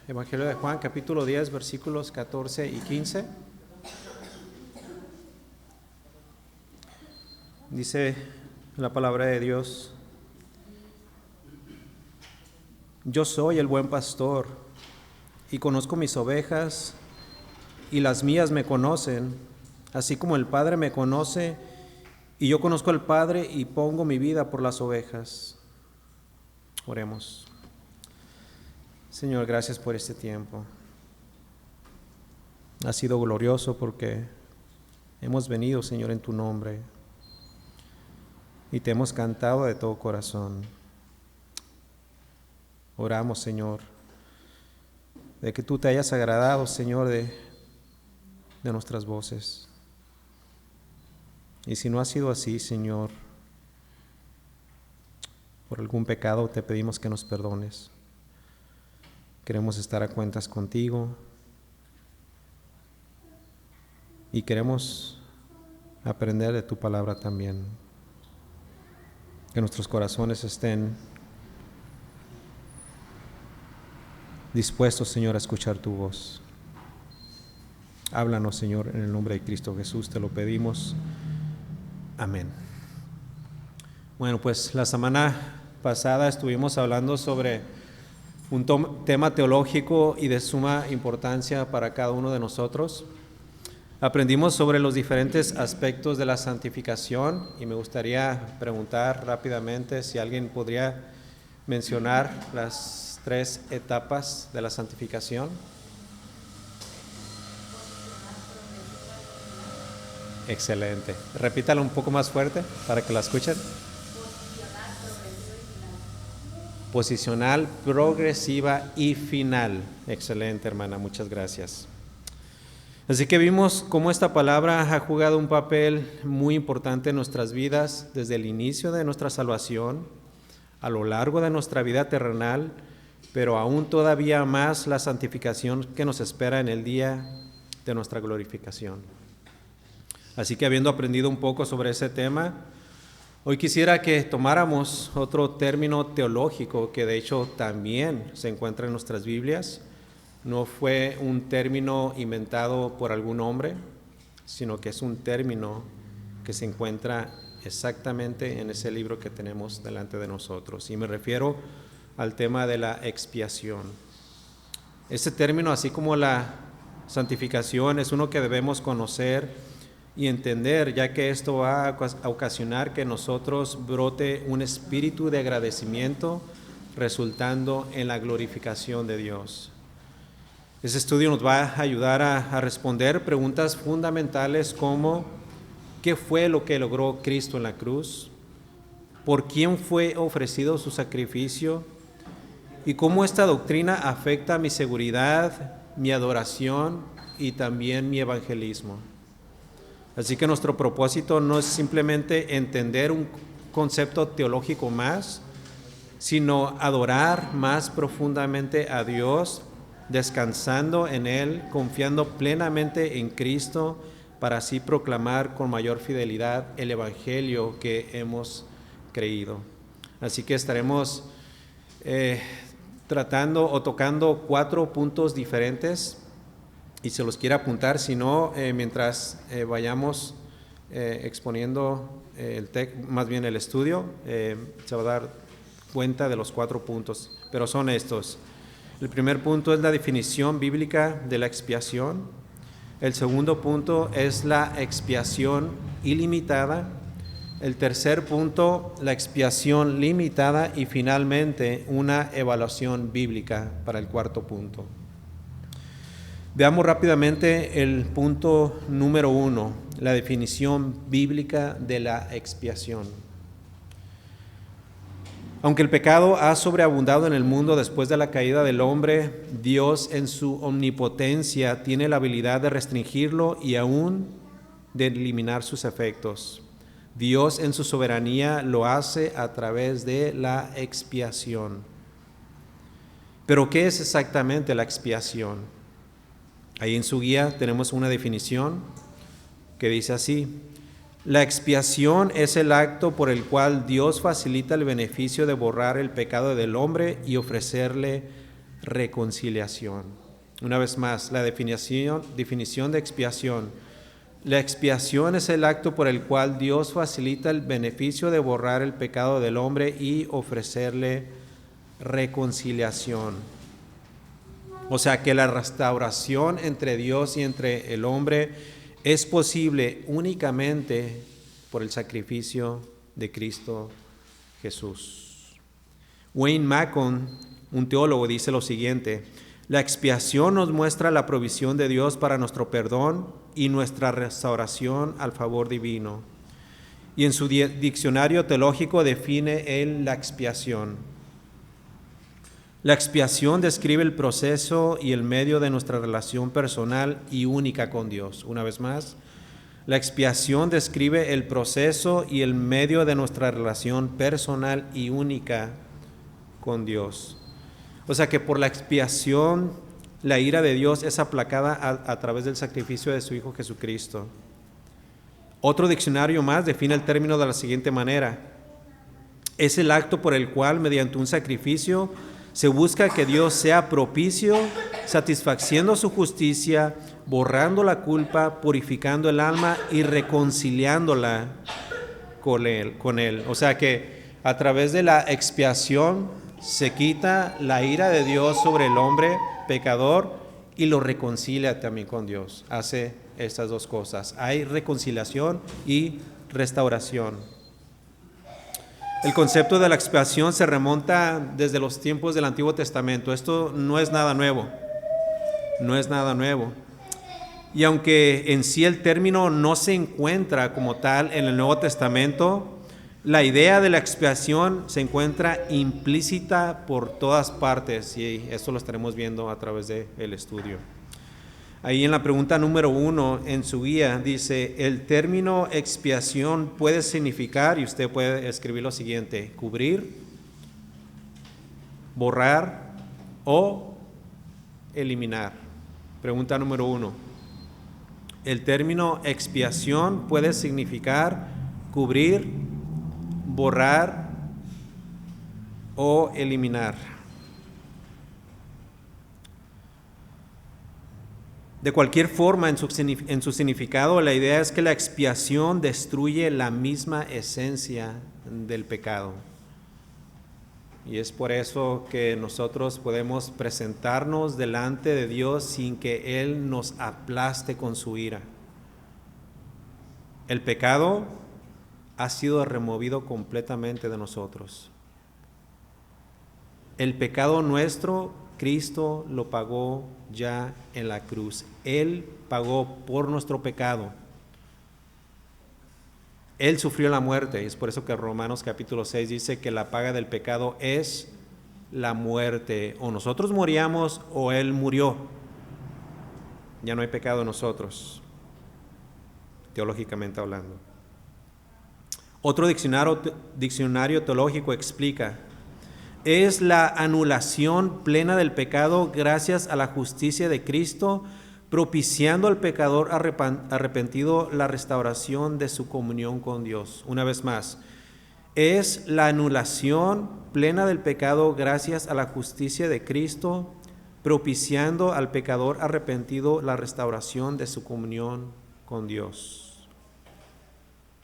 Evangelio de Juan, capítulo 10, versículos 14 y 15. Dice la palabra de Dios: Yo soy el buen pastor y conozco mis ovejas y las mías me conocen, así como el Padre me conoce y yo conozco al Padre y pongo mi vida por las ovejas. Oremos. Señor, gracias por este tiempo. Ha sido glorioso porque hemos venido, Señor, en tu nombre y te hemos cantado de todo corazón. Oramos, Señor, de que tú te hayas agradado, Señor, de nuestras voces. Y si no ha sido así, Señor, por algún pecado te pedimos que nos perdones. Queremos estar a cuentas contigo y queremos aprender de tu palabra también. Que nuestros corazones estén dispuestos, Señor, a escuchar tu voz. Háblanos, Señor, en el nombre de Cristo Jesús, te lo pedimos. Amén. Bueno, pues la semana pasada estuvimos hablando sobre un tema teológico y de suma importancia para cada uno de nosotros. Aprendimos sobre los diferentes aspectos de la santificación y me gustaría preguntar rápidamente si alguien podría mencionar las 3 etapas de la santificación. Excelente. Repítalo un poco más fuerte para que la escuchen. Posicional, progresiva y final. Excelente, hermana, muchas gracias. Así que vimos cómo esta palabra ha jugado un papel muy importante en nuestras vidas desde el inicio de nuestra salvación, a lo largo de nuestra vida terrenal, pero aún todavía más la santificación que nos espera en el día de nuestra glorificación. Así que habiendo aprendido un poco sobre ese tema, hoy quisiera que tomáramos otro término teológico que de hecho también se encuentra en nuestras Biblias. No fue un término inventado por algún hombre, sino que es un término que se encuentra exactamente en ese libro que tenemos delante de nosotros. Y me refiero al tema de la expiación. Ese término, así como la santificación, es uno que debemos conocer y entender, ya que esto va a ocasionar que en nosotros brote un espíritu de agradecimiento, resultando en la glorificación de Dios. Ese estudio nos va a ayudar a responder preguntas fundamentales como: ¿qué fue lo que logró Cristo en la cruz? ¿Por quién fue ofrecido su sacrificio? ¿Y cómo esta doctrina afecta mi seguridad, mi adoración y también mi evangelismo? Así que nuestro propósito no es simplemente entender un concepto teológico más, sino adorar más profundamente a Dios, descansando en Él, confiando plenamente en Cristo, para así proclamar con mayor fidelidad el Evangelio que hemos creído. Así que estaremos tratando o tocando 4 puntos diferentes. Y se los quiere apuntar, si no, mientras vayamos exponiendo más bien el estudio, se va a dar cuenta de los 4 puntos, pero son estos. El primer punto es la definición bíblica de la expiación. El segundo punto es la expiación ilimitada. El tercer punto, la expiación limitada. Y finalmente, una evaluación bíblica para el 4º punto. Veamos rápidamente el punto número 1, la definición bíblica de la expiación. Aunque el pecado ha sobreabundado en el mundo después de la caída del hombre, Dios en su omnipotencia tiene la habilidad de restringirlo y aún de eliminar sus efectos. Dios en su soberanía lo hace a través de la expiación. ¿Pero qué es exactamente la expiación? Ahí en su guía tenemos una definición que dice así: la expiación es el acto por el cual Dios facilita el beneficio de borrar el pecado del hombre y ofrecerle reconciliación. Una vez más, la definición de expiación. La expiación es el acto por el cual Dios facilita el beneficio de borrar el pecado del hombre y ofrecerle reconciliación. O sea que la restauración entre Dios y entre el hombre es posible únicamente por el sacrificio de Cristo Jesús. Wayne Macon, un teólogo, dice lo siguiente: la expiación nos muestra la provisión de Dios para nuestro perdón y nuestra restauración al favor divino. Y en su diccionario teológico define él la expiación. La expiación describe el proceso y el medio de nuestra relación personal y única con Dios. Una vez más, la expiación describe el proceso y el medio de nuestra relación personal y única con Dios. O sea que por la expiación, la ira de Dios es aplacada a través del sacrificio de su Hijo Jesucristo. Otro diccionario más define el término de la siguiente manera: es el acto por el cual, mediante un sacrificio, se busca que Dios sea propicio, satisfaciendo su justicia, borrando la culpa, purificando el alma y reconciliándola con Él. O sea que a través de la expiación se quita la ira de Dios sobre el hombre pecador y lo reconcilia también con Dios. Hace estas dos cosas. Hay reconciliación y restauración. El concepto de la expiación se remonta desde los tiempos del Antiguo Testamento. Esto no es nada nuevo. No es nada nuevo. Y aunque en sí el término no se encuentra como tal en el Nuevo Testamento, la idea de la expiación se encuentra implícita por todas partes, y esto lo estaremos viendo a través del estudio. Ahí en la pregunta número 1 en su guía dice: el término expiación puede significar, y usted puede escribir lo siguiente: cubrir, borrar o eliminar. Pregunta número 1. El término expiación puede significar cubrir, borrar o eliminar. De cualquier forma, en su significado, la idea es que la expiación destruye la misma esencia del pecado. Y es por eso que nosotros podemos presentarnos delante de Dios sin que Él nos aplaste con su ira. El pecado ha sido removido completamente de nosotros. El pecado nuestro, Cristo lo pagó ya en la cruz. Él pagó por nuestro pecado. Él sufrió la muerte, y es por eso que Romanos capítulo 6 dice que la paga del pecado es la muerte. O nosotros moríamos o Él murió. Ya no hay pecado en nosotros, teológicamente hablando. Otro diccionario teológico explica: es la anulación plena del pecado gracias a la justicia de Cristo, propiciando al pecador arrepentido la restauración de su comunión con Dios. Una vez más, es la anulación plena del pecado gracias a la justicia de Cristo, propiciando al pecador arrepentido la restauración de su comunión con Dios.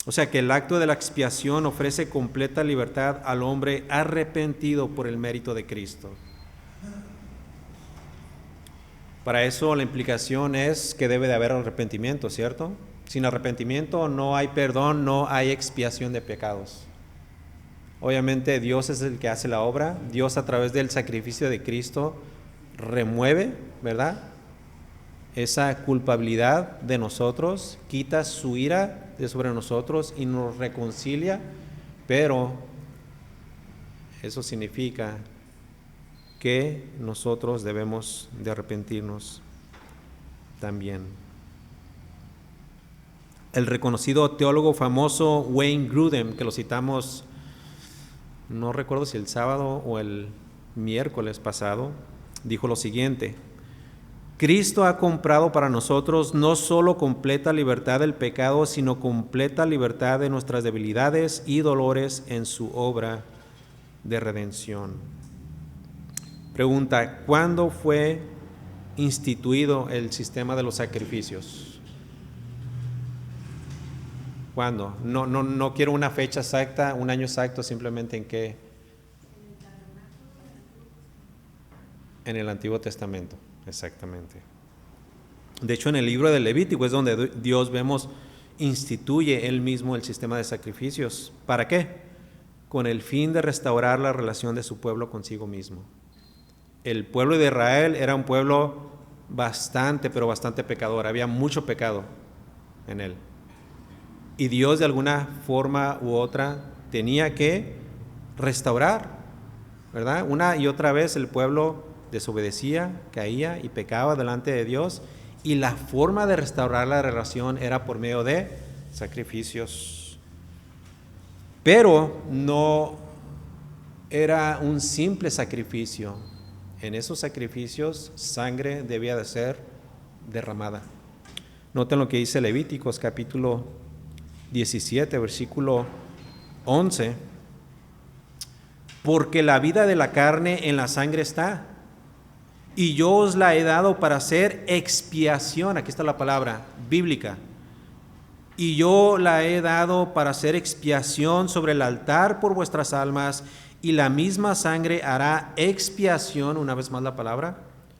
O sea que el acto de la expiación ofrece completa libertad al hombre arrepentido por el mérito de Cristo. Para eso la implicación es que debe de haber arrepentimiento, ¿cierto? Sin arrepentimiento no hay perdón, no hay expiación de pecados. Obviamente Dios es el que hace la obra. Dios, a través del sacrificio de Cristo, remueve, ¿verdad?, esa culpabilidad de nosotros, quita su ira de sobre nosotros y nos reconcilia, pero eso significa que nosotros debemos de arrepentirnos también. El reconocido teólogo famoso Wayne Grudem, que lo citamos, no recuerdo si el sábado o el miércoles pasado, dijo lo siguiente: Cristo ha comprado para nosotros no solo completa libertad del pecado, sino completa libertad de nuestras debilidades y dolores en su obra de redención. Pregunta, ¿cuándo fue instituido el sistema de los sacrificios? ¿Cuándo? No quiero una fecha exacta, un año exacto, simplemente en qué. En el Antiguo Testamento, exactamente. De hecho, en el libro de Levítico es donde Dios vemos instituye Él mismo el sistema de sacrificios. ¿Para qué? Con el fin de restaurar la relación de su pueblo consigo mismo. El pueblo de Israel era un pueblo bastante pecador. Había mucho pecado en él. Y Dios de alguna forma u otra tenía que restaurar, ¿verdad? Una y otra vez el pueblo desobedecía, caía y pecaba delante de Dios. Y la forma de restaurar la relación era por medio de sacrificios. Pero no era un simple sacrificio. En esos sacrificios sangre debía de ser derramada. Noten lo que dice Levíticos capítulo 17, versículo 11. Porque la vida de la carne en la sangre está, y yo os la he dado para hacer expiación. Aquí está la palabra bíblica. Y yo la he dado para hacer expiación sobre el altar por vuestras almas, y la misma sangre hará expiación, una vez más la palabra,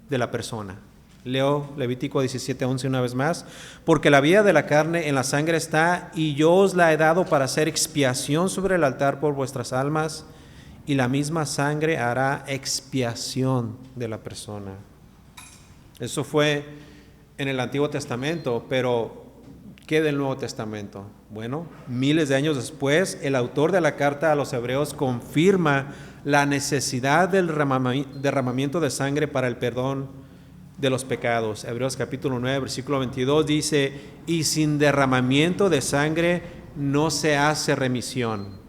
de la persona. Leo Levítico 17:11 una vez más. Porque la vida de la carne en la sangre está, y yo os la he dado para hacer expiación sobre el altar por vuestras almas, y la misma sangre hará expiación de la persona. Eso fue en el Antiguo Testamento, pero ¿qué del Nuevo Testamento? Bueno, miles de años después, el autor de la carta a los Hebreos confirma la necesidad del derramamiento de sangre para el perdón de los pecados. Hebreos capítulo 9, versículo 22 dice, y sin derramamiento de sangre no se hace remisión.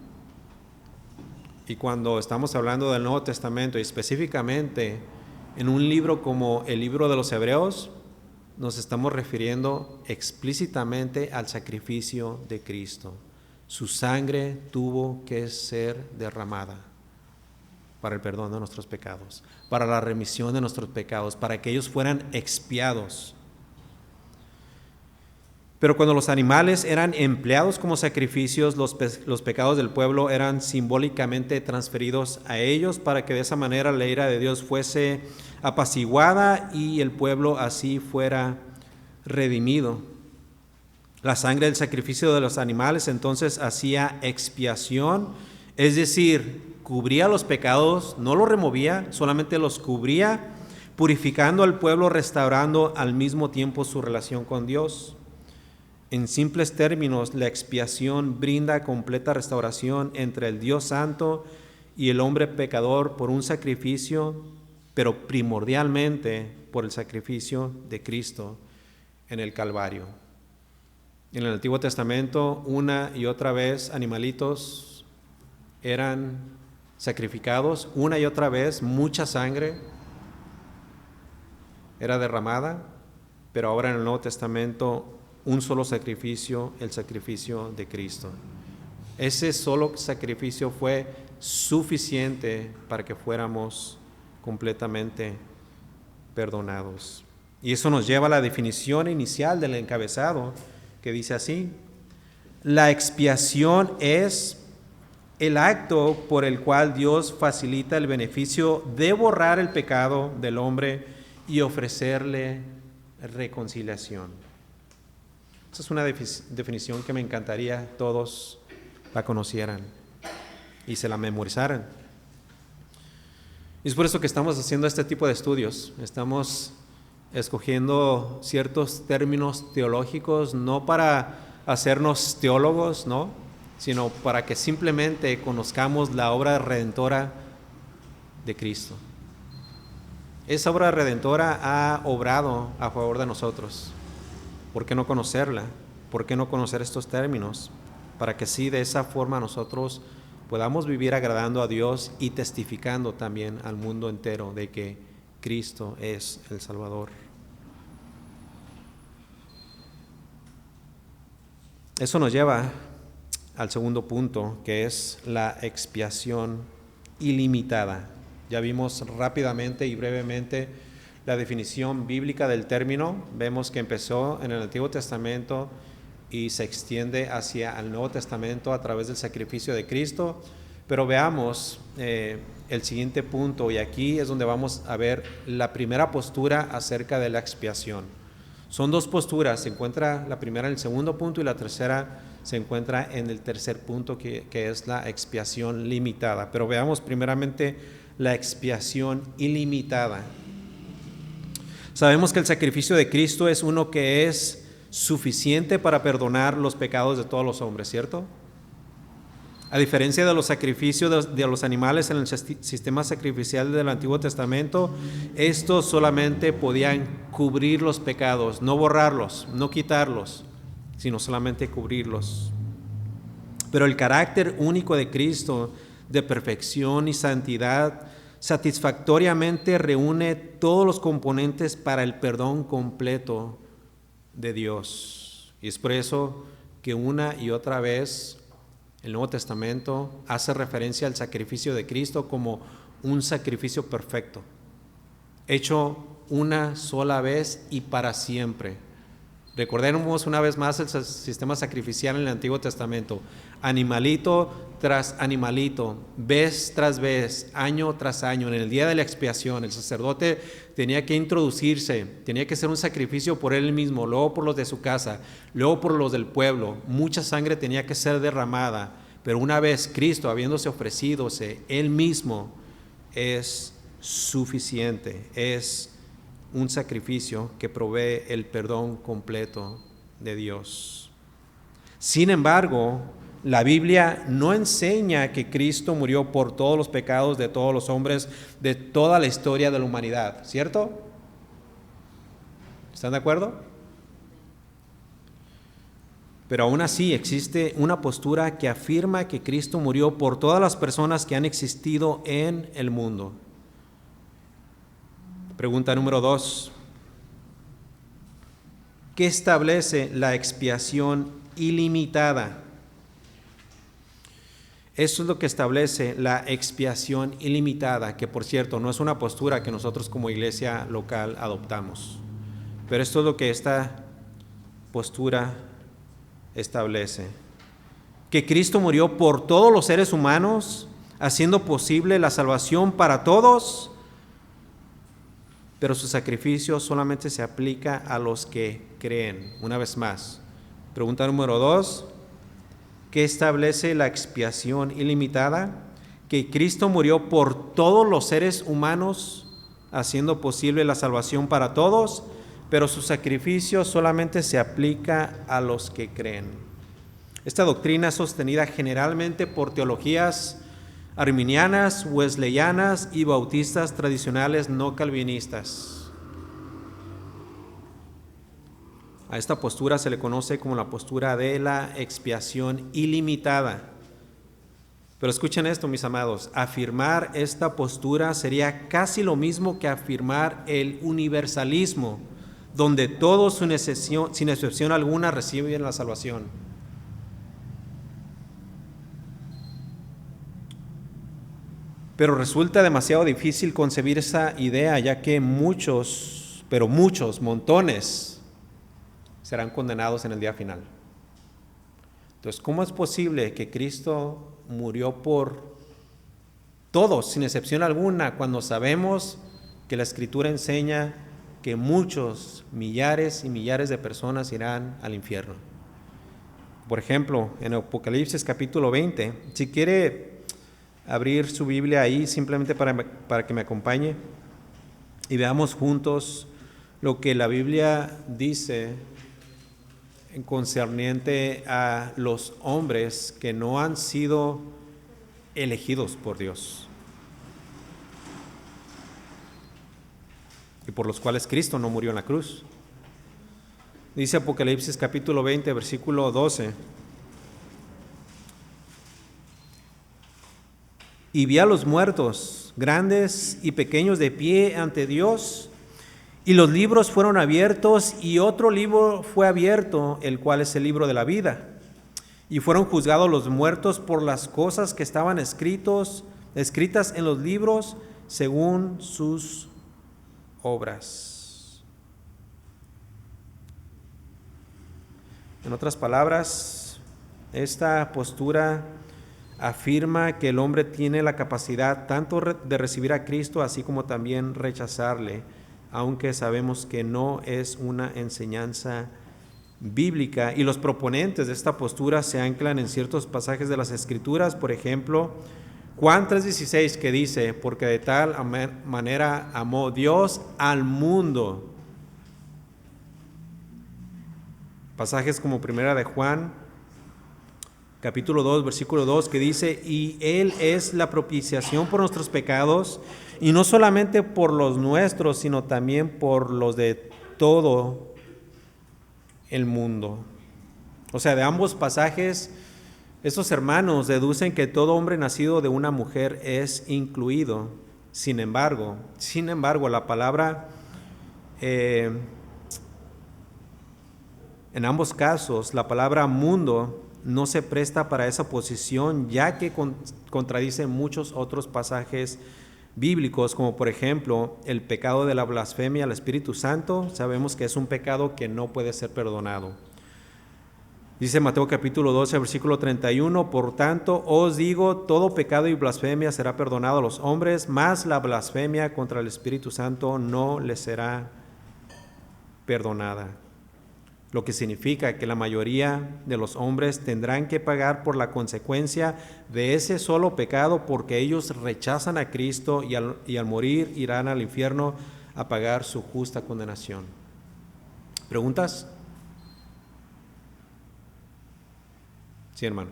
Y cuando estamos hablando del Nuevo Testamento y específicamente en un libro como el libro de los Hebreos, nos estamos refiriendo explícitamente al sacrificio de Cristo. Su sangre tuvo que ser derramada para el perdón de nuestros pecados, para la remisión de nuestros pecados, para que ellos fueran expiados. Pero cuando los animales eran empleados como sacrificios, los pecados del pueblo eran simbólicamente transferidos a ellos para que de esa manera la ira de Dios fuese apaciguada y el pueblo así fuera redimido. La sangre del sacrificio de los animales entonces hacía expiación, es decir, cubría los pecados, no los removía, solamente los cubría, purificando al pueblo, restaurando al mismo tiempo su relación con Dios. En simples términos, la expiación brinda completa restauración entre el Dios Santo y el hombre pecador por un sacrificio, pero primordialmente por el sacrificio de Cristo en el Calvario. En el Antiguo Testamento, una y otra vez, animalitos eran sacrificados, una y otra vez, mucha sangre era derramada, pero ahora en el Nuevo Testamento, un solo sacrificio, el sacrificio de Cristo. Ese solo sacrificio fue suficiente para que fuéramos completamente perdonados. Y eso nos lleva a la definición inicial del encabezado, que dice así: la expiación es el acto por el cual Dios facilita el beneficio de borrar el pecado del hombre y ofrecerle reconciliación. Esa es una definición que me encantaría todos la conocieran y se la memorizaran. Y es por eso que estamos haciendo este tipo de estudios. Estamos escogiendo ciertos términos teológicos, no para hacernos teólogos, ¿no?, sino para que simplemente conozcamos la obra redentora de Cristo. Esa obra redentora ha obrado a favor de nosotros. ¿Por qué no conocerla? ¿Por qué no conocer estos términos? Para que así de esa forma nosotros podamos vivir agradando a Dios y testificando también al mundo entero de que Cristo es el Salvador. Eso nos lleva al segundo punto, que es la expiación ilimitada. Ya vimos rápidamente y brevemente la definición bíblica del término. Vemos que empezó en el Antiguo Testamento y se extiende hacia el Nuevo Testamento a través del sacrificio de Cristo. Pero veamos el siguiente punto, y aquí es donde vamos a ver la primera postura acerca de la expiación. Son dos posturas, se encuentra la primera en el segundo punto y la tercera se encuentra en el tercer punto, que es la expiación limitada. Pero veamos primeramente la expiación ilimitada. Sabemos que el sacrificio de Cristo es uno que es suficiente para perdonar los pecados de todos los hombres, ¿cierto? A diferencia de los sacrificios de los animales en el sistema sacrificial del Antiguo Testamento, estos solamente podían cubrir los pecados, no borrarlos, no quitarlos, sino solamente cubrirlos. Pero el carácter único de Cristo, de perfección y santidad, satisfactoriamente reúne todos los componentes para el perdón completo de Dios. Y es por eso que una y otra vez el Nuevo Testamento hace referencia al sacrificio de Cristo como un sacrificio perfecto, hecho una sola vez y para siempre. Recordemos una vez más el sistema sacrificial en el Antiguo Testamento: animalito tras animalito, vez tras vez, año tras año. En el día de la expiación el sacerdote tenía que introducirse, tenía que hacer un sacrificio por él mismo, luego por los de su casa, luego por los del pueblo. Mucha sangre tenía que ser derramada, pero una vez Cristo habiéndose ofrecidose él mismo, es suficiente, es un sacrificio que provee el perdón completo de Dios. Sin embargo, la Biblia no enseña que Cristo murió por todos los pecados de todos los hombres de toda la historia de la humanidad, ¿cierto? ¿Están de acuerdo? Pero aún así existe una postura que afirma que Cristo murió por todas las personas que han existido en el mundo. Pregunta número 2. ¿Qué establece la expiación ilimitada? Eso es lo que establece la expiación ilimitada, que por cierto no es una postura que nosotros como iglesia local adoptamos. Pero esto es lo que esta postura establece: que Cristo murió por todos los seres humanos, haciendo posible la salvación para todos, pero su sacrificio solamente se aplica a los que creen. Una vez más, pregunta número 2, ¿qué establece la expiación ilimitada? Que Cristo murió por todos los seres humanos, haciendo posible la salvación para todos, pero su sacrificio solamente se aplica a los que creen. Esta doctrina es sostenida generalmente por teologías arminianas, wesleyanas y bautistas tradicionales no calvinistas. A esta postura se le conoce como la postura de la expiación ilimitada. Pero escuchen esto, mis amados: afirmar esta postura sería casi lo mismo que afirmar el universalismo, donde todos sin excepción alguna reciben la salvación. Pero resulta demasiado difícil concebir esa idea, ya que muchos, montones, serán condenados en el día final. Entonces, ¿cómo es posible que Cristo murió por todos, sin excepción alguna, cuando sabemos que la Escritura enseña que muchos, millares y millares de personas irán al infierno? Por ejemplo, en Apocalipsis capítulo 20, si quiere abrir su Biblia ahí simplemente para que me acompañe y veamos juntos lo que la Biblia dice en concerniente a los hombres que no han sido elegidos por Dios y por los cuales Cristo no murió en la cruz. Dice Apocalipsis capítulo 20, versículo 12: y vi a los muertos, grandes y pequeños, de pie ante Dios, y los libros fueron abiertos, y otro libro fue abierto, el cual es el libro de la vida. Y fueron juzgados los muertos por las cosas que estaban escritas en los libros, según sus obras. En otras palabras, esta postura afirma que el hombre tiene la capacidad tanto de recibir a Cristo así como también rechazarle, aunque sabemos que no es una enseñanza bíblica. Y los proponentes de esta postura se anclan en ciertos pasajes de las Escrituras, por ejemplo, Juan 3:16, que dice: porque de tal manera amó Dios al mundo. Pasajes como primera de Juan, capítulo 2, versículo 2, que dice: y Él es la propiciación por nuestros pecados, y no solamente por los nuestros, sino también por los de todo el mundo. O sea, de ambos pasajes, estos hermanos deducen que todo hombre nacido de una mujer es incluido. Sin embargo, la palabra en ambos casos, la palabra mundo no se presta para esa posición, ya que contradice muchos otros pasajes bíblicos, como por ejemplo el pecado de la blasfemia al Espíritu Santo. Sabemos que es un pecado que no puede ser perdonado. Dice Mateo capítulo 12, versículo 31, por tanto os digo, todo pecado y blasfemia será perdonado a los hombres, mas la blasfemia contra el Espíritu Santo no les será perdonada. Lo que significa que la mayoría de los hombres tendrán que pagar por la consecuencia de ese solo pecado, porque ellos rechazan a Cristo y al morir irán al infierno a pagar su justa condenación. ¿Preguntas? Sí, hermano.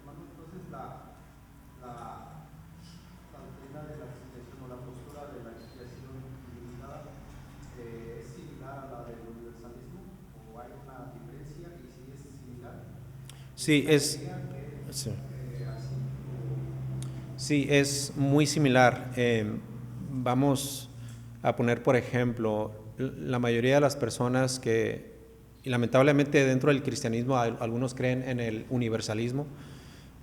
Hermano, entonces la doctrina de la expiación o la postura de la expiación ilimitada es similar a la del universalismo, o hay una diferencia, y si es similar. Sí, sí, es muy similar. Vamos a poner, por ejemplo, la mayoría de las personas que, y lamentablemente dentro del cristianismo algunos creen en el universalismo,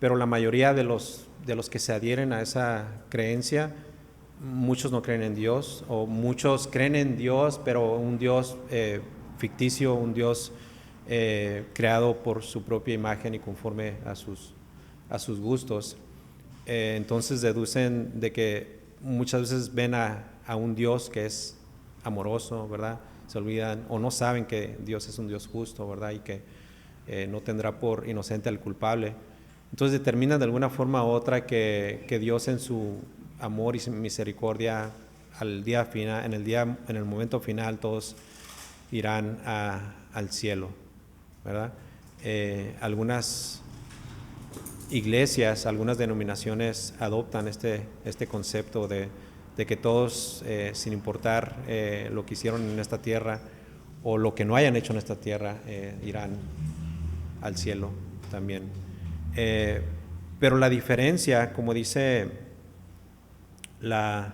pero la mayoría de los que se adhieren a esa creencia, muchos no creen en Dios, o muchos creen en Dios, pero un Dios ficticio, un Dios creado por su propia imagen y conforme a sus gustos. Entonces deducen de que muchas veces ven a un Dios que es amoroso, ¿verdad? Se olvidan o no saben que Dios es un Dios justo, ¿verdad? Y que no tendrá por inocente al culpable. Entonces determinan de alguna forma u otra que Dios en su amor y misericordia al día final, en el momento final todos irán al cielo, ¿verdad? Algunas iglesias, algunas denominaciones adoptan este concepto de que todos, sin importar lo que hicieron en esta tierra o lo que no hayan hecho en esta tierra, irán al cielo también. Pero la diferencia, como dice la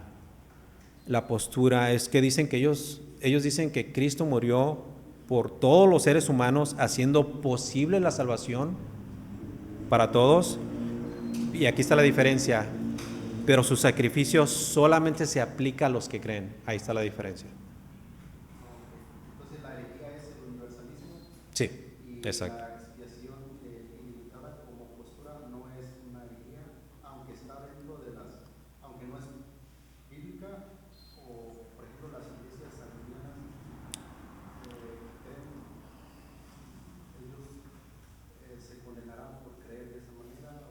postura, es que dicen que ellos dicen que Cristo murió por todos los seres humanos, haciendo posible la salvación para todos. Y aquí está la diferencia: pero su sacrificio solamente se aplica a los que creen. Ahí está la diferencia. Entonces la herejía es el universalismo. Sí, Y exacto. la expiación ilimitada como postura no es una herejía, aunque está dentro de aunque no es bíblica, o por ejemplo las iglesias anglicanas creen, ellos se condenarán por creer de esa manera.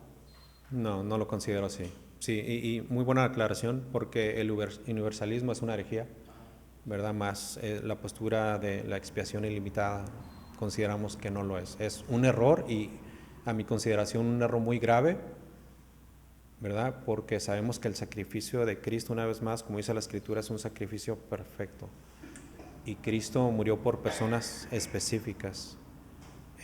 No, no lo considero así. Sí, y muy buena aclaración, porque el universalismo es una herejía, ¿verdad? Más la postura de la expiación ilimitada consideramos que no lo es. Es un error, y a mi consideración un error muy grave, ¿verdad? Porque sabemos que el sacrificio de Cristo, una vez más, como dice la Escritura, es un sacrificio perfecto. Y Cristo murió por personas específicas.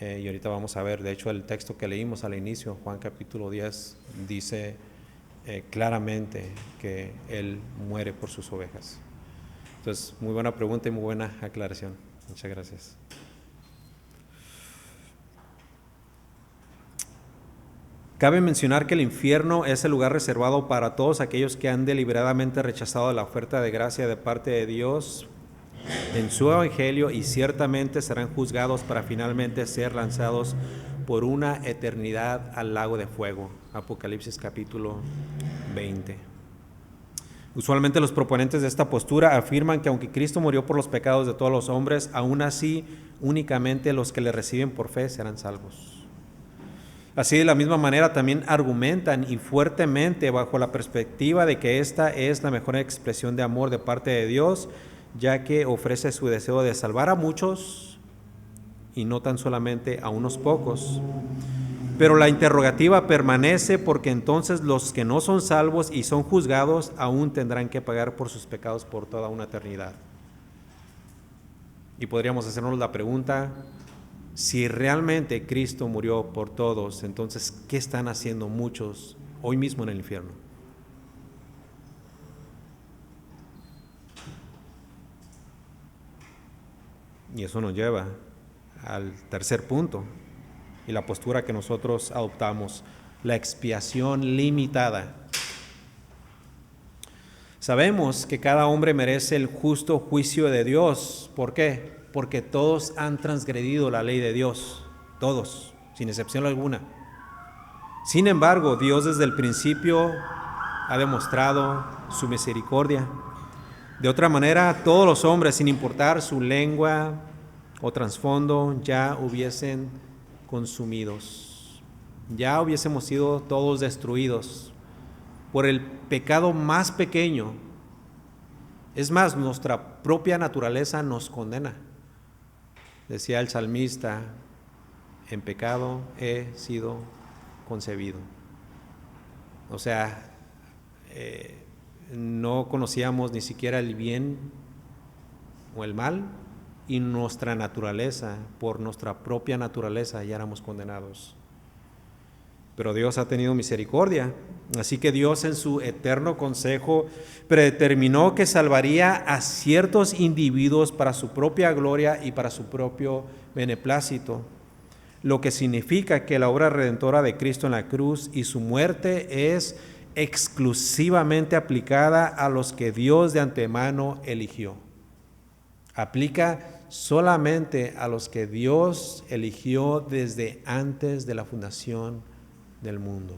Y ahorita vamos a ver, de hecho, el texto que leímos al inicio, Juan capítulo 10, dice claramente que Él muere por sus ovejas. Entonces, muy buena pregunta y muy buena aclaración. Muchas gracias. Cabe mencionar que el infierno es el lugar reservado para todos aquellos que han deliberadamente rechazado la oferta de gracia de parte de Dios en su evangelio y ciertamente serán juzgados para finalmente ser lanzados por una eternidad al lago de fuego. Apocalipsis capítulo 20. Usualmente los proponentes de esta postura afirman que aunque Cristo murió por los pecados de todos los hombres, aún así únicamente los que le reciben por fe serán salvos. Así de la misma manera también argumentan y fuertemente bajo la perspectiva de que esta es la mejor expresión de amor de parte de Dios, ya que ofrece su deseo de salvar a muchos y no tan solamente a unos pocos. Pero la interrogativa permanece porque entonces los que no son salvos y son juzgados aún tendrán que pagar por sus pecados por toda una eternidad. Y podríamos hacernos la pregunta, si realmente Cristo murió por todos, entonces, ¿qué están haciendo muchos hoy mismo en el infierno? Y eso nos lleva al tercer punto y la postura que nosotros adoptamos, la expiación limitada. Sabemos que cada hombre merece el justo juicio de Dios. ¿Por qué? Porque todos han transgredido la ley de Dios, todos, sin excepción alguna. Sin embargo, Dios desde el principio ha demostrado su misericordia. De otra manera, todos los hombres, sin importar su lengua o trasfondo, ya hubiesen consumidos. Ya hubiésemos sido todos destruidos por el pecado más pequeño. Es más, nuestra propia naturaleza nos condena. Decía el salmista, en pecado he sido concebido. O sea, no conocíamos ni siquiera el bien o el mal, y nuestra naturaleza, por nuestra propia naturaleza, ya éramos condenados. Pero Dios ha tenido misericordia, así que Dios en su eterno consejo predeterminó que salvaría a ciertos individuos para su propia gloria y para su propio beneplácito, lo que significa que la obra redentora de Cristo en la cruz y su muerte es exclusivamente aplicada a los que Dios de antemano eligió. Aplica solamente a los que Dios eligió desde antes de la fundación del mundo.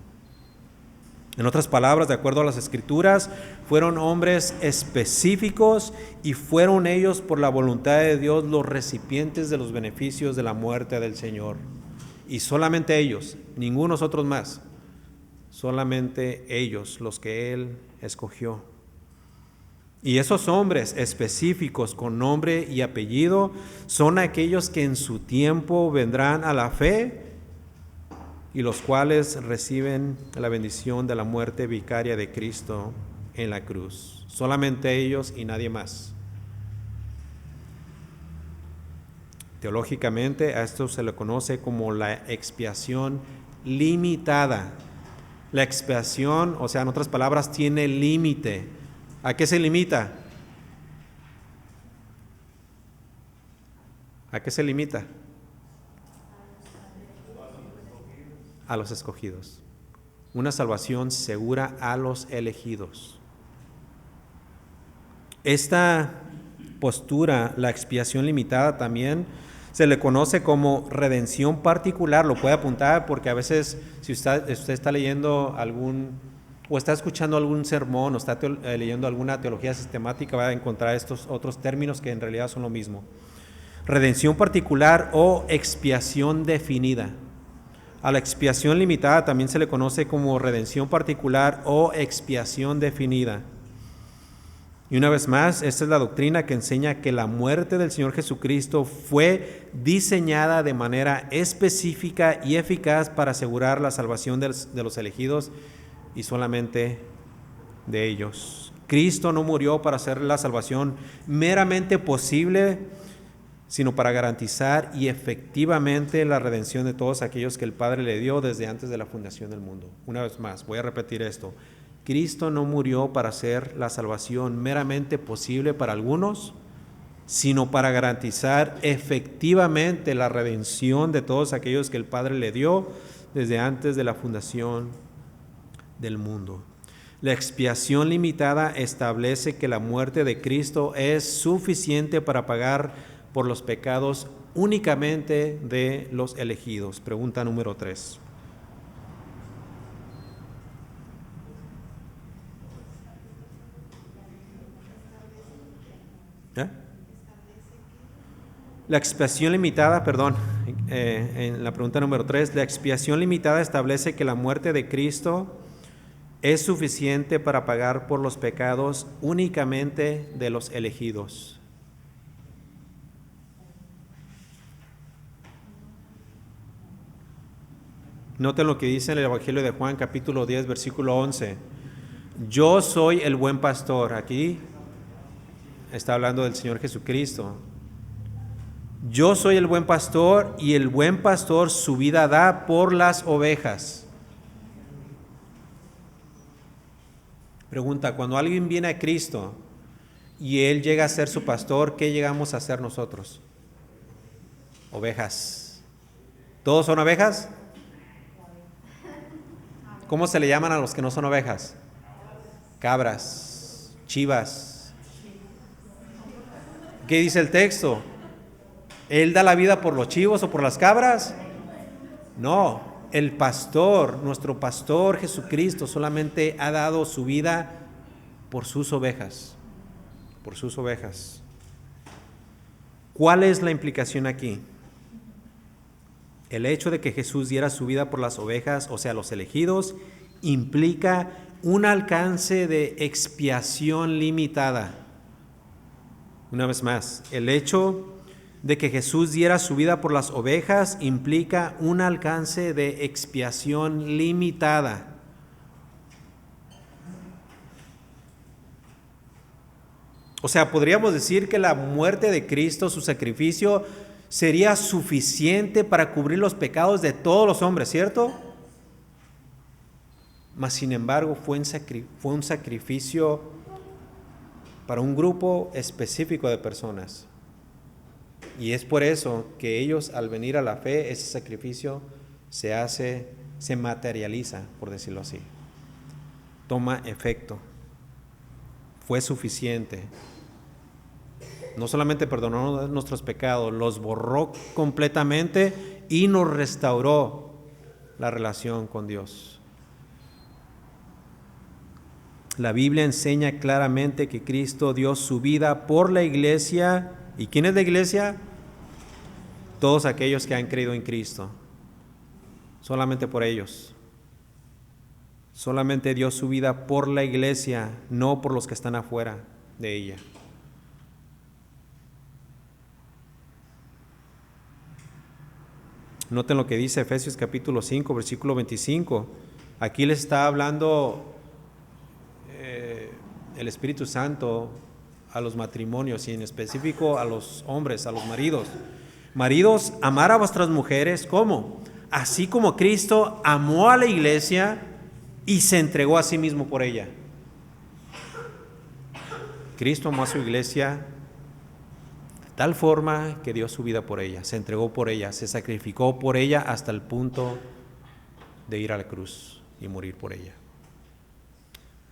En otras palabras, de acuerdo a las Escrituras, fueron hombres específicos y fueron ellos por la voluntad de Dios los recipientes de los beneficios de la muerte del Señor. Y solamente ellos, ningunos otros más, solamente ellos los que Él escogió. Y esos hombres específicos con nombre y apellido son aquellos que en su tiempo vendrán a la fe y los cuales reciben la bendición de la muerte vicaria de Cristo en la cruz. Solamente ellos y nadie más. Teológicamente a esto se le conoce como la expiación limitada. La expiación, o sea, en otras palabras, tiene límite. ¿A qué se limita? ¿A qué se limita? A los escogidos. Una salvación segura a los elegidos. Esta postura, la expiación limitada, también se le conoce como redención particular. Lo puede apuntar porque a veces si usted está leyendo o está escuchando algún sermón o está leyendo alguna teología sistemática, va a encontrar estos otros términos que en realidad son lo mismo. Redención particular o expiación definida. A la expiación limitada también se le conoce como redención particular o expiación definida. Y una vez más, esta es la doctrina que enseña que la muerte del Señor Jesucristo fue diseñada de manera específica y eficaz para asegurar la salvación de los elegidos y solamente de ellos. Cristo no murió para hacer la salvación meramente posible, sino para garantizar y efectivamente la redención de todos aquellos que el Padre le dio desde antes de la fundación del mundo. Una vez más, voy a repetir esto. Cristo no murió para hacer la salvación meramente posible para algunos, sino para garantizar efectivamente la redención de todos aquellos que el Padre le dio desde antes de la fundación del mundo. La expiación limitada establece que la muerte de Cristo es suficiente para pagar por los pecados únicamente de los elegidos. Pregunta número 3. La expiación limitada, en la pregunta número 3, la expiación limitada establece que la muerte de Cristo es suficiente para pagar por los pecados únicamente de los elegidos. Noten lo que dice en el Evangelio de Juan, capítulo 10, versículo 11. Yo soy el buen pastor. Aquí está hablando del Señor Jesucristo. Yo soy el buen pastor y el buen pastor su vida da por las ovejas. Pregunta, cuando alguien viene a Cristo y Él llega a ser su pastor, ¿qué llegamos a ser nosotros? Ovejas. ¿Todos son ovejas? ¿Cómo se le llaman a los que no son ovejas? Cabras, chivas. ¿Qué dice el texto? ¿Él da la vida por los chivos o por las cabras? No, el pastor, nuestro pastor Jesucristo solamente ha dado su vida por sus ovejas, por sus ovejas. ¿Cuál es la implicación aquí? El hecho de que Jesús diera su vida por las ovejas, o sea, los elegidos, implica un alcance de expiación limitada. Una vez más, el hecho de que Jesús diera su vida por las ovejas implica un alcance de expiación limitada. O sea, podríamos decir que la muerte de Cristo, su sacrificio, sería suficiente para cubrir los pecados de todos los hombres, ¿cierto? Mas, sin embargo, fue un sacrificio para un grupo específico de personas. Y es por eso que ellos, al venir a la fe, ese sacrificio se materializa, por decirlo así. Toma efecto. Fue suficiente. No solamente perdonó nuestros pecados, los borró completamente y nos restauró la relación con Dios. La Biblia enseña claramente que Cristo dio su vida por la iglesia. ¿Y quién es la iglesia? Todos aquellos que han creído en Cristo. Solamente por ellos. Solamente dio su vida por la iglesia, no por los que están afuera de ella. Noten lo que dice Efesios capítulo 5, versículo 25. Aquí les está hablando el Espíritu Santo a los matrimonios y en específico a los hombres, a los maridos. Maridos, amar a vuestras mujeres, ¿cómo? Así como Cristo amó a la iglesia y se entregó a sí mismo por ella. Cristo amó a su iglesia de tal forma que dio su vida por ella, se entregó por ella, se sacrificó por ella hasta el punto de ir a la cruz y morir por ella.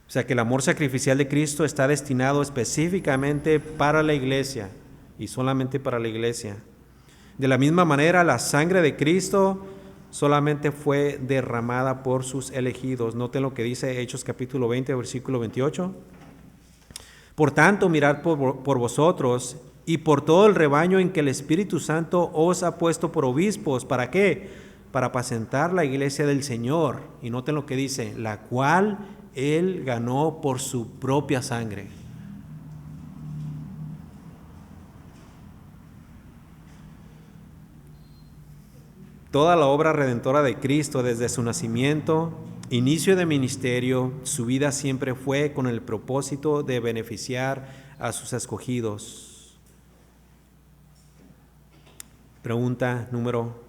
O sea que el amor sacrificial de Cristo está destinado específicamente para la iglesia y solamente para la iglesia. De la misma manera, la sangre de Cristo solamente fue derramada por sus elegidos. Noten lo que dice Hechos capítulo 20, versículo 28. Por tanto, mirad por vosotros y por todo el rebaño en que el Espíritu Santo os ha puesto por obispos. ¿Para qué? Para apacentar la iglesia del Señor. Y noten lo que dice, la cual Él ganó por su propia sangre. Toda la obra redentora de Cristo desde su nacimiento, inicio de ministerio, su vida siempre fue con el propósito de beneficiar a sus escogidos. Pregunta número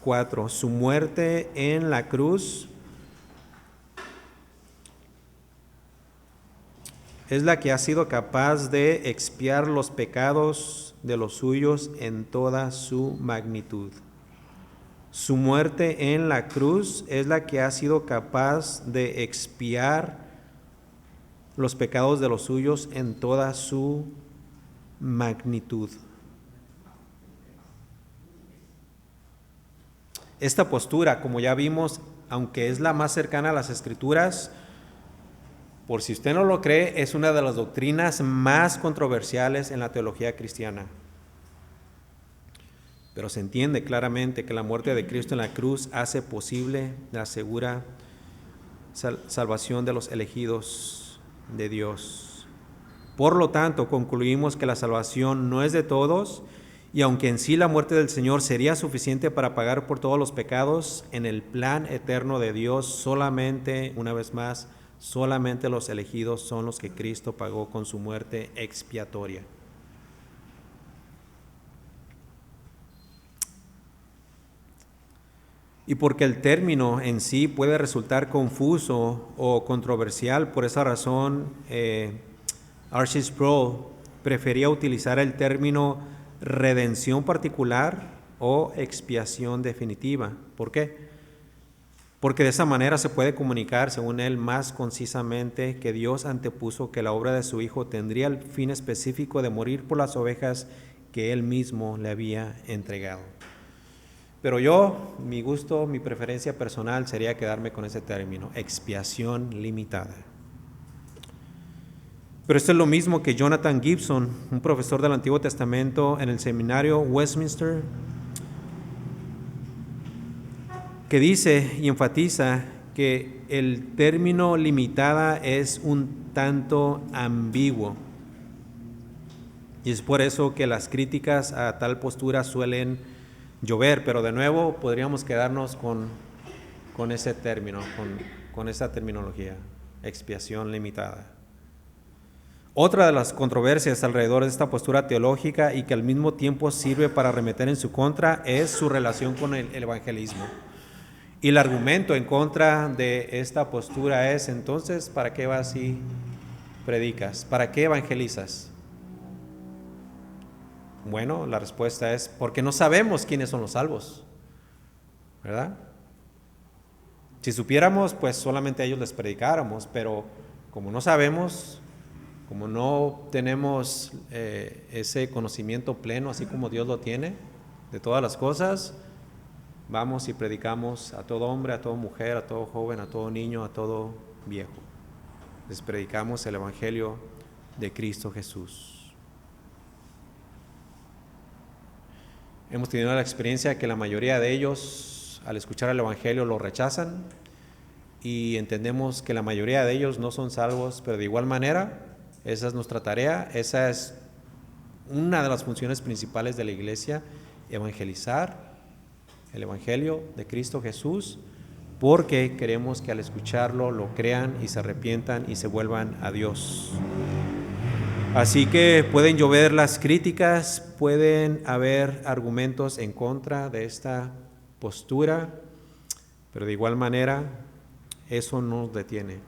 4. Su muerte en la cruz es la que ha sido capaz de expiar los pecados de los suyos en toda su magnitud. Su muerte en la cruz es la que ha sido capaz de expiar los pecados de los suyos en toda su magnitud. Esta postura, como ya vimos, aunque es la más cercana a las Escrituras, por si usted no lo cree, es una de las doctrinas más controversiales en la teología cristiana. Pero se entiende claramente que la muerte de Cristo en la cruz hace posible la segura salvación de los elegidos de Dios. Por lo tanto, concluimos que la salvación no es de todos, y aunque en sí la muerte del Señor sería suficiente para pagar por todos los pecados, en el plan eterno de Dios solamente, una vez más, solamente los elegidos son los que Cristo pagó con su muerte expiatoria. Y porque el término en sí puede resultar confuso o controversial, por esa razón R.C. Sproul prefería utilizar el término redención particular o expiación definitiva. ¿Por qué? Porque de esa manera se puede comunicar, según él, más concisamente que Dios antepuso que la obra de su Hijo tendría el fin específico de morir por las ovejas que él mismo le había entregado. Pero yo, mi gusto, mi preferencia personal sería quedarme con ese término, expiación limitada. Pero esto es lo mismo que Jonathan Gibson, un profesor del Antiguo Testamento en el seminario Westminster, que dice y enfatiza que el término limitada es un tanto ambiguo. Y es por eso que las críticas a tal postura suelen llover, pero de nuevo podríamos quedarnos con ese término, con esa terminología, expiación limitada. Otra de las controversias alrededor de esta postura teológica y que al mismo tiempo sirve para arremeter en su contra es su relación con el evangelismo. Y el argumento en contra de esta postura es, entonces, ¿para qué vas y predicas? ¿Para qué evangelizas? Bueno, la respuesta es porque no sabemos quiénes son los salvos, ¿verdad? Si supiéramos, pues solamente a ellos les predicáramos, pero como no sabemos, como no tenemos ese conocimiento pleno, así como Dios lo tiene, de todas las cosas, vamos y predicamos a todo hombre, a toda mujer, a todo joven, a todo niño, a todo viejo. Les predicamos el Evangelio de Cristo Jesús. Hemos tenido la experiencia que la mayoría de ellos, al escuchar el Evangelio, lo rechazan, y entendemos que la mayoría de ellos no son salvos, pero de igual manera, esa es nuestra tarea, esa es una de las funciones principales de la iglesia, evangelizar el Evangelio de Cristo Jesús, porque queremos que al escucharlo lo crean y se arrepientan y se vuelvan a Dios. Así que pueden llover las críticas, pueden haber argumentos en contra de esta postura, pero de igual manera eso no nos detiene.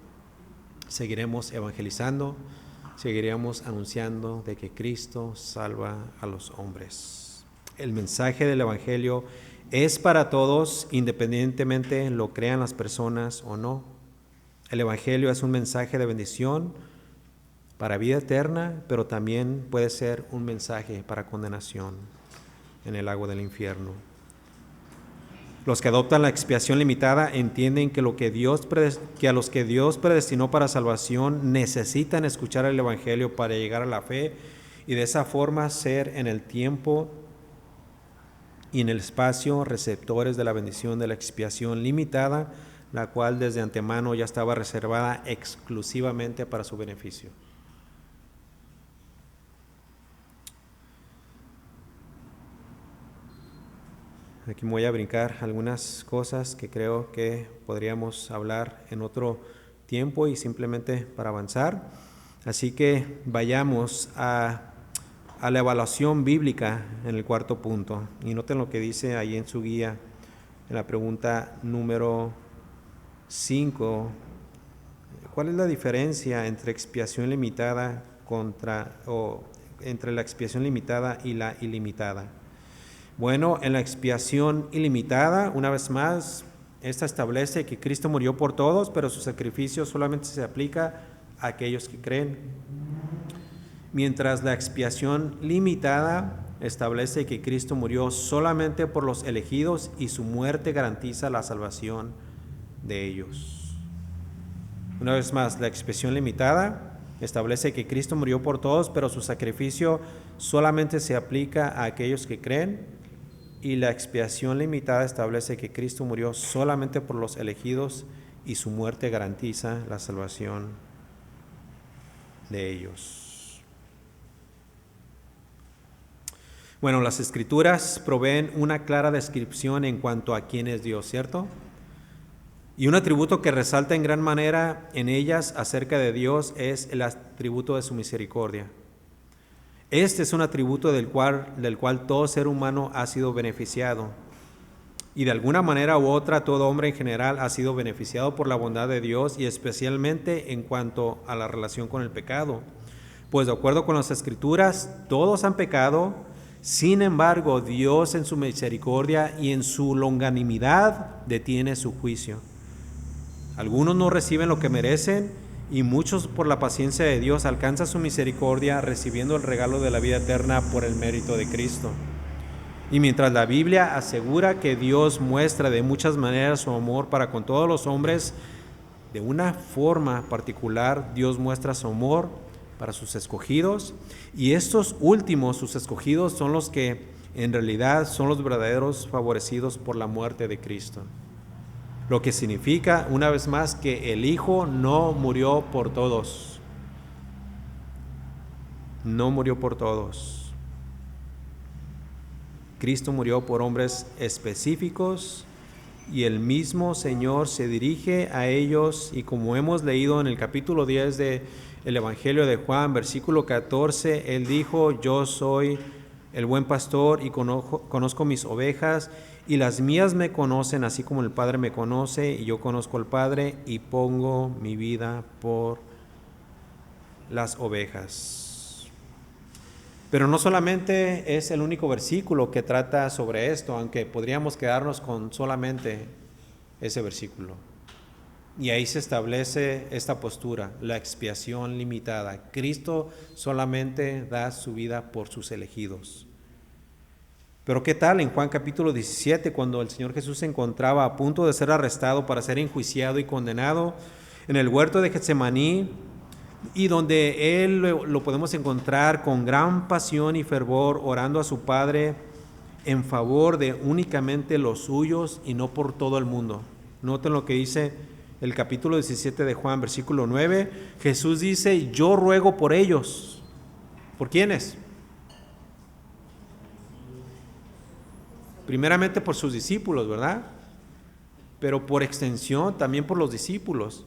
Seguiremos evangelizando, seguiremos anunciando de que Cristo salva a los hombres. El mensaje del Evangelio es para todos, independientemente lo crean las personas o no. El Evangelio es un mensaje de bendición para vida eterna, pero también puede ser un mensaje para condenación en el lago del infierno. Los que adoptan la expiación limitada entienden que a los que Dios predestinó para salvación necesitan escuchar el Evangelio para llegar a la fe y de esa forma ser en el tiempo y en el espacio receptores de la bendición de la expiación limitada, la cual desde antemano ya estaba reservada exclusivamente para su beneficio. Aquí me voy a brincar algunas cosas que creo que podríamos hablar en otro tiempo y simplemente para avanzar. Así que vayamos a la evaluación bíblica en el cuarto punto. Y noten lo que dice ahí en su guía, en la pregunta número 5. ¿Cuál es la diferencia entre expiación limitada entre la expiación limitada y la ilimitada? Bueno, en la expiación ilimitada, una vez más, esta establece que Cristo murió por todos, pero su sacrificio solamente se aplica a aquellos que creen. Mientras la expiación limitada establece que Cristo murió solamente por los elegidos y su muerte garantiza la salvación de ellos. Una vez más, la expiación limitada establece que Cristo murió por todos, pero su sacrificio solamente se aplica a aquellos que creen. Y la expiación limitada establece que Cristo murió solamente por los elegidos y su muerte garantiza la salvación de ellos. Bueno, las Escrituras proveen una clara descripción en cuanto a quién es Dios, ¿cierto? Y un atributo que resalta en gran manera en ellas acerca de Dios es el atributo de su misericordia. Este es un atributo del cual todo ser humano ha sido beneficiado. Y de alguna manera u otra, todo hombre en general ha sido beneficiado por la bondad de Dios y especialmente en cuanto a la relación con el pecado. Pues de acuerdo con las Escrituras, todos han pecado. Sin embargo, Dios en su misericordia y en su longanimidad detiene su juicio. Algunos no reciben lo que merecen y muchos por la paciencia de Dios alcanzan su misericordia recibiendo el regalo de la vida eterna por el mérito de Cristo. Y mientras la Biblia asegura que Dios muestra de muchas maneras su amor para con todos los hombres, de una forma particular Dios muestra su amor para sus escogidos, y estos últimos, sus escogidos, son los que en realidad son los verdaderos favorecidos por la muerte de Cristo. Lo que significa, una vez más, que el Hijo no murió por todos. No murió por todos. Cristo murió por hombres específicos y el mismo Señor se dirige a ellos, y como hemos leído en el capítulo 10 del Evangelio de Juan, versículo 14, Él dijo: yo soy el buen pastor y conozco mis ovejas, y las mías me conocen, así como el Padre me conoce, y yo conozco al Padre, y pongo mi vida por las ovejas. Pero no solamente es el único versículo que trata sobre esto, aunque podríamos quedarnos con solamente ese versículo. Y ahí se establece esta postura, la expiación limitada. Cristo solamente da su vida por sus elegidos. Pero ¿qué tal en Juan capítulo 17, cuando el Señor Jesús se encontraba a punto de ser arrestado para ser enjuiciado y condenado en el huerto de Getsemaní, y donde Él lo podemos encontrar con gran pasión y fervor orando a su Padre en favor de únicamente los suyos y no por todo el mundo? Noten lo que dice el capítulo 17 de Juan, versículo 9. Jesús dice: yo ruego por ellos. ¿Por quiénes? Primeramente por sus discípulos, ¿verdad? Pero por extensión también por los discípulos.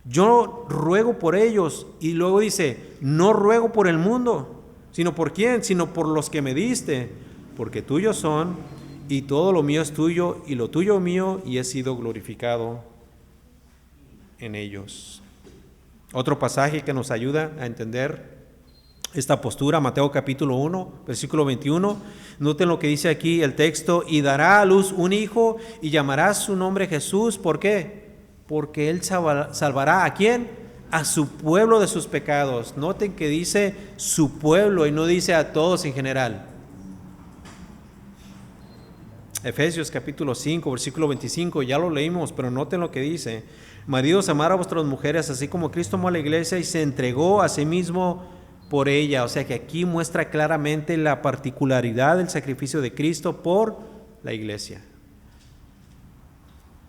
Yo ruego por ellos. Y luego dice: no ruego por el mundo. ¿Sino por quién? Sino por los que me diste, porque tuyos son, y todo lo mío es tuyo, y lo tuyo mío, y he sido glorificado en ellos. Otro pasaje que nos ayuda a entender esta postura, Mateo capítulo 1, versículo 21. Noten lo que dice aquí el texto: y dará a luz un hijo, y llamará su nombre Jesús. ¿Por qué? Porque él salvará ¿a quién? A su pueblo de sus pecados. Noten que dice su pueblo y no dice a todos en general. Efesios capítulo 5, versículo 25, ya lo leímos, pero noten lo que dice: maridos, amad a vuestras mujeres, así como Cristo amó a la iglesia y se entregó a sí mismo por ella. O sea que aquí muestra claramente la particularidad del sacrificio de Cristo por la iglesia.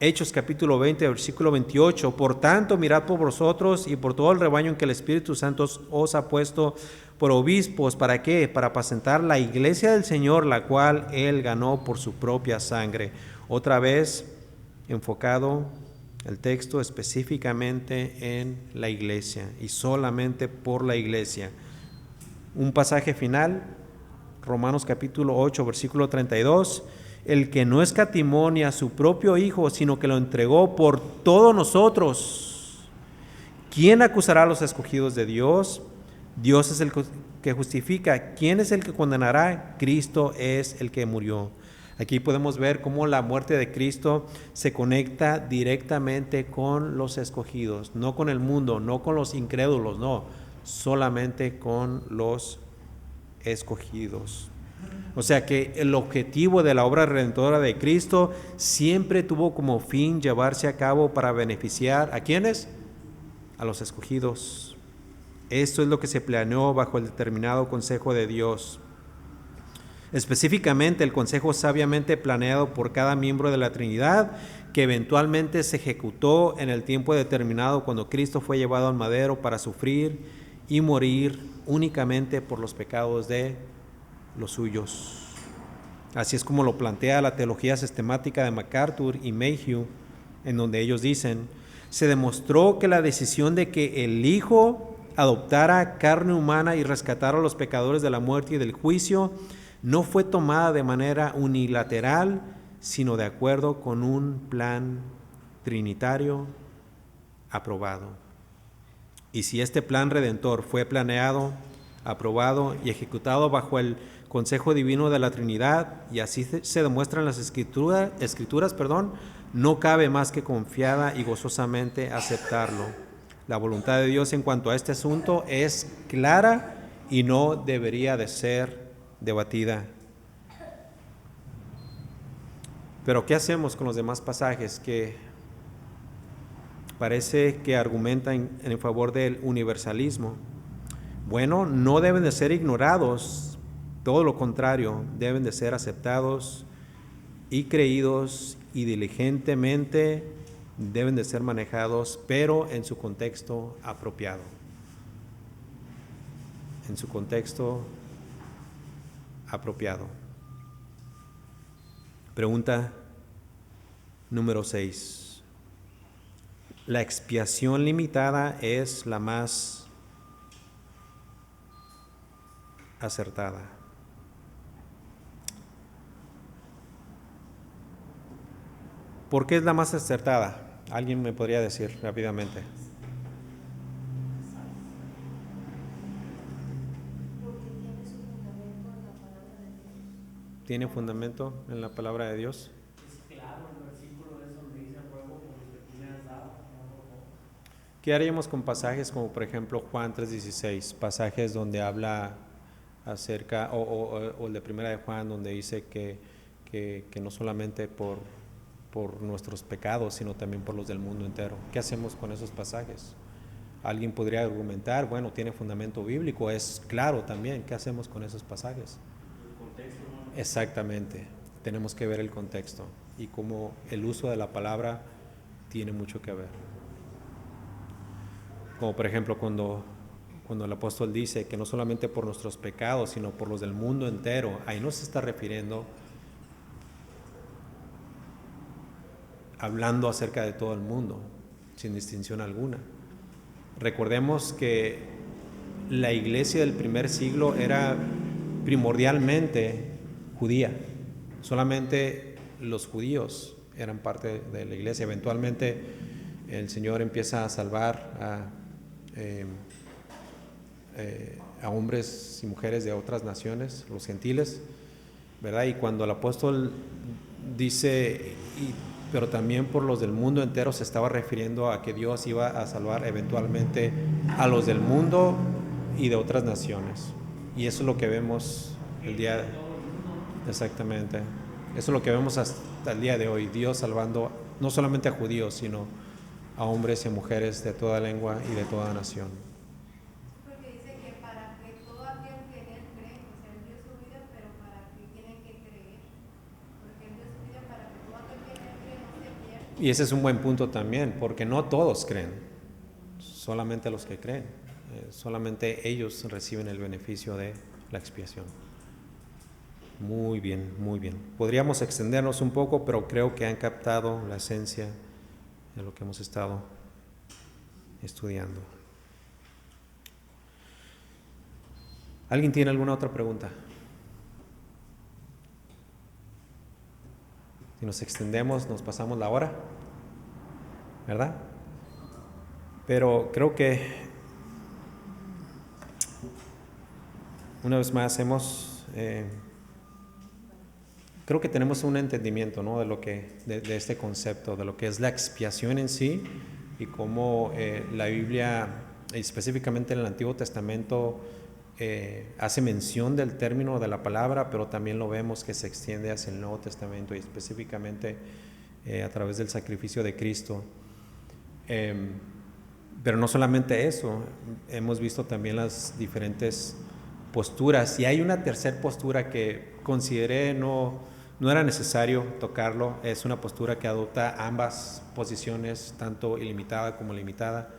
Hechos capítulo 20, versículo 28, por tanto mirad por vosotros y por todo el rebaño en que el Espíritu Santo os ha puesto por obispos. ¿Para qué? Para apacentar la iglesia del Señor, la cual Él ganó por su propia sangre. Otra vez enfocado el texto específicamente en la iglesia y solamente por la iglesia. Un pasaje final, Romanos capítulo 8, versículo 32. El que no escatimó ni a su propio Hijo, sino que lo entregó por todos nosotros, ¿quién acusará a los escogidos de Dios? Dios es el que justifica. ¿Quién es el que condenará? Cristo es el que murió. Aquí podemos ver cómo la muerte de Cristo se conecta directamente con los escogidos, no con el mundo, no con los incrédulos, no, solamente con los escogidos. O sea que el objetivo de la obra redentora de Cristo siempre tuvo como fin llevarse a cabo para beneficiar ¿a quiénes? A los escogidos. Esto es lo que se planeó bajo el determinado consejo de Dios. Específicamente el consejo sabiamente planeado por cada miembro de la Trinidad, que eventualmente se ejecutó en el tiempo determinado cuando Cristo fue llevado al madero para sufrir y morir únicamente por los pecados de los suyos. Así es como lo plantea la teología sistemática de MacArthur y Mayhew, en donde ellos dicen: se demostró que la decisión de que el Hijo adoptara carne humana y rescatara a los pecadores de la muerte y del juicio no fue tomada de manera unilateral, sino de acuerdo con un plan trinitario aprobado. Y si este plan redentor fue planeado, aprobado y ejecutado bajo el consejo divino de la Trinidad, y así se demuestra en las escrituras, no cabe más que confiada y gozosamente aceptarlo. La voluntad de Dios en cuanto a este asunto es clara y no debería de ser debatida. Pero ¿qué hacemos con los demás pasajes que parece que argumentan en favor del universalismo? Bueno, no deben de ser ignorados, todo lo contrario, deben de ser aceptados y creídos, y diligentemente deben de ser manejados, pero en su contexto apropiado. En su contexto apropiado. Pregunta número 6. ¿La expiación limitada es la más acertada? ¿Por qué es la más acertada? ¿Alguien me podría decir rápidamente? ¿Tiene fundamento en la palabra de Dios? Es claro, el versículo es donde dice: ruego por los que tú me has dado, no por vos. ¿Qué haríamos con pasajes como por ejemplo Juan 3:16? Pasajes donde habla acerca, o el de Primera de Juan, donde dice que no solamente por nuestros pecados, sino también por los del mundo entero. ¿Qué hacemos con esos pasajes? Alguien podría argumentar, bueno, tiene fundamento bíblico, es claro también. ¿Qué hacemos con esos pasajes? El contexto, ¿no? Exactamente, tenemos que ver el contexto y cómo el uso de la palabra tiene mucho que ver. Como por ejemplo cuando el apóstol dice que no solamente por nuestros pecados, sino por los del mundo entero, ahí no se está refiriendo hablando acerca de todo el mundo, sin distinción alguna. Recordemos que la iglesia del primer siglo era primordialmente judía. Solamente los judíos eran parte de la iglesia. Eventualmente el Señor empieza a salvar a hombres y mujeres de otras naciones, los gentiles, ¿verdad? Y cuando el apóstol dice, pero también por los del mundo entero, se estaba refiriendo a que Dios iba a salvar eventualmente a los del mundo y de otras naciones. Y eso es lo que vemos el día, exactamente, eso es lo que vemos hasta el día de hoy, Dios salvando no solamente a judíos, sino a hombres y mujeres de toda lengua y de toda nación. Porque dice que para que todo aquel que en él cree, o sea, él dio su vida, pero para que tienen que creer, porque él dio su vida para que todo aquel que en él cree no se pierda. Y ese es un buen punto también, porque no todos creen, solamente los que creen, solamente ellos reciben el beneficio de la expiación. Muy bien, muy bien. Podríamos extendernos un poco, pero creo que han captado la esencia de lo que hemos estado estudiando. ¿Alguien tiene alguna otra pregunta? Si nos extendemos, nos pasamos la hora, ¿verdad? Pero creo que una vez más creo que tenemos un entendimiento, ¿no?, de este concepto, de lo que es la expiación en sí y cómo la Biblia, específicamente en el Antiguo Testamento, hace mención del término de la palabra, pero también lo vemos que se extiende hacia el Nuevo Testamento y específicamente a través del sacrificio de Cristo. Pero no solamente eso, hemos visto también las diferentes posturas, y hay una tercera postura que consideré no era necesario tocarlo. Es una postura que adopta ambas posiciones, tanto ilimitada como limitada.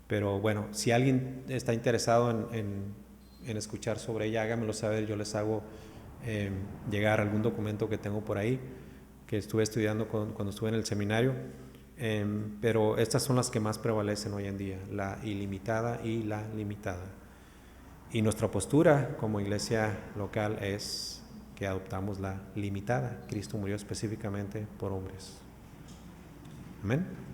Pero bueno, si alguien está interesado en escuchar sobre ella, hágamelo saber. Yo les hago llegar algún documento que tengo por ahí, que estuve estudiando cuando estuve en el seminario. Pero estas son las que más prevalecen hoy en día, la ilimitada y la limitada. Y nuestra postura como iglesia local es que adoptamos la limitada. Cristo murió específicamente por hombres. Amén.